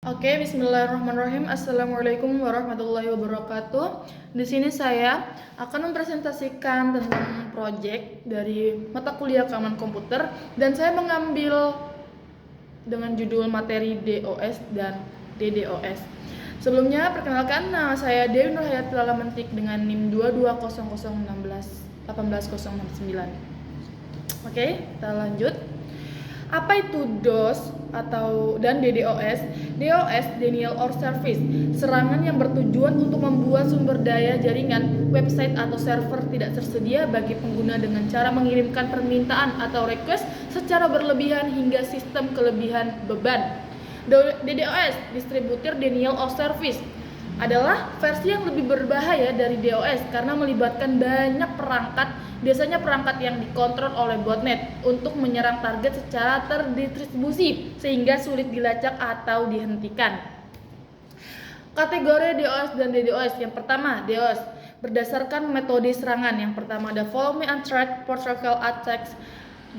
Oke, bismillahirrahmanirrahim. Assalamualaikum warahmatullahi wabarakatuh. Di sini saya akan mempresentasikan tentang proyek dari mata kuliah keamanan komputer dan saya mengambil dengan judul materi DOS dan DDoS. Sebelumnya, perkenalkan, nama saya Dewi Nurhayati Lalamantik dengan NIM 2200161681069. Oke, kita lanjut. Apa itu DOS dan DDoS? DOS, Denial of Service, serangan yang bertujuan untuk membuat sumber daya jaringan, website atau server tidak tersedia bagi pengguna dengan cara mengirimkan permintaan atau request secara berlebihan hingga sistem kelebihan beban. DDoS, Distributed Denial of Service, adalah versi yang lebih berbahaya dari DOS karena melibatkan banyak perangkat, biasanya perangkat yang dikontrol oleh botnet untuk menyerang target secara terdistribusi sehingga sulit dilacak atau dihentikan. Kategori DOS dan DDoS. Yang pertama, DOS berdasarkan metode serangan. Yang pertama ada volume untracked, protocol attacks,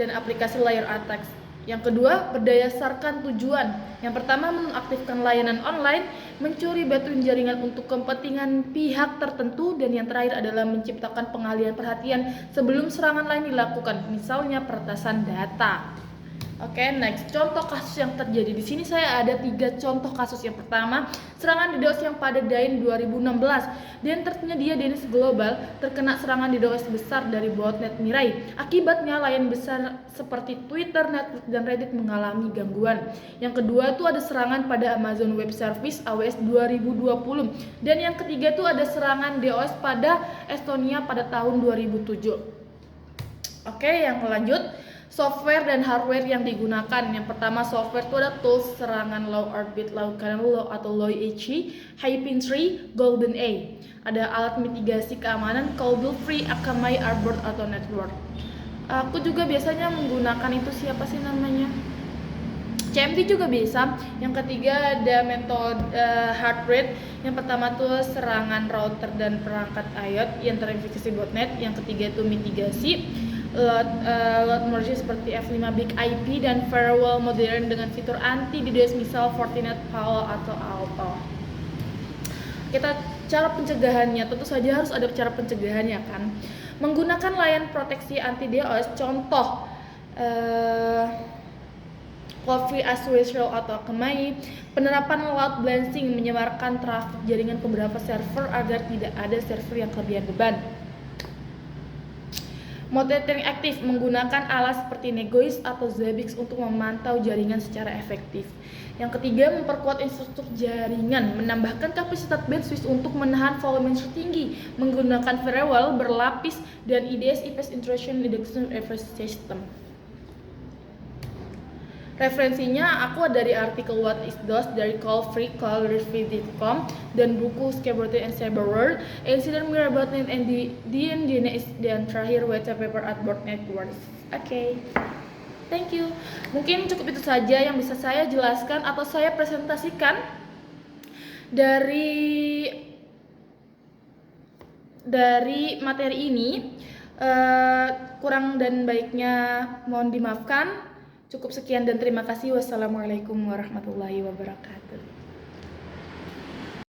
dan aplikasi layer attacks. Yang kedua, berdasarkan tujuan. Yang pertama, mengaktifkan layanan online, mencuri baterai jaringan untuk kepentingan pihak tertentu, dan yang terakhir adalah menciptakan pengalihan perhatian sebelum serangan lain dilakukan, misalnya peretasan data. Oke, next, contoh kasus yang terjadi di sini saya ada 3 contoh kasus. Yang pertama, serangan DDoS yang pada Dain 2016. Dan ternyata DNS Global terkena serangan DDoS besar dari botnet Mirai. Akibatnya layanan besar seperti Twitter, Netflix, dan Reddit mengalami gangguan. Yang kedua itu ada serangan pada Amazon Web Service AWS 2020. Dan yang ketiga itu ada serangan DDoS pada Estonia pada tahun 2007. Oke, yang lanjut. Software dan hardware yang digunakan. Yang pertama, software itu ada tools serangan Low Orbit, Low Cannon Low atau Low HE, Hyphen 3, Golden A. Ada alat mitigasi keamanan Cobble Free, Akamai, Arbor atau Network. Aku juga biasanya menggunakan itu, siapa sih namanya? CMD juga bisa. Yang ketiga ada metode hardware. Yang pertama tuh serangan router dan perangkat IoT yang terinfeksi botnet. Yang ketiga itu mitigasi load merge seperti F5 Big IP dan firewall modern dengan fitur anti DDoS misal Fortinet, Palo atau Alto. Kita cara pencegahannya tentu saja harus ada cara pencegahannya kan. Menggunakan layanan proteksi anti DDoS, contoh Coffee as Usual atau Akamai. Penerapan load balancing menyebarkan trafik jaringan ke beberapa server agar tidak ada server yang kelebihan beban. Monitoring aktif menggunakan alat seperti Negois atau Zabbix untuk memantau jaringan secara efektif. Yang ketiga, memperkuat infrastruktur jaringan, menambahkan kapasitas bandwidth untuk menahan volume tertinggi, menggunakan firewall berlapis dan IDS (IP Intrusion Detection System). Referensinya aku dari artikel What is DOS dari callfree.com dan buku Security and Cyber World, Incident Mirror Botnet and DNS, dan terakhir white paper at Botnet Works. Oke. Thank you. Mungkin cukup itu saja yang bisa saya jelaskan atau saya presentasikan dari materi ini. Kurang dan baiknya mohon dimaafkan. Cukup sekian dan terima kasih. Wassalamualaikum warahmatullahi wabarakatuh.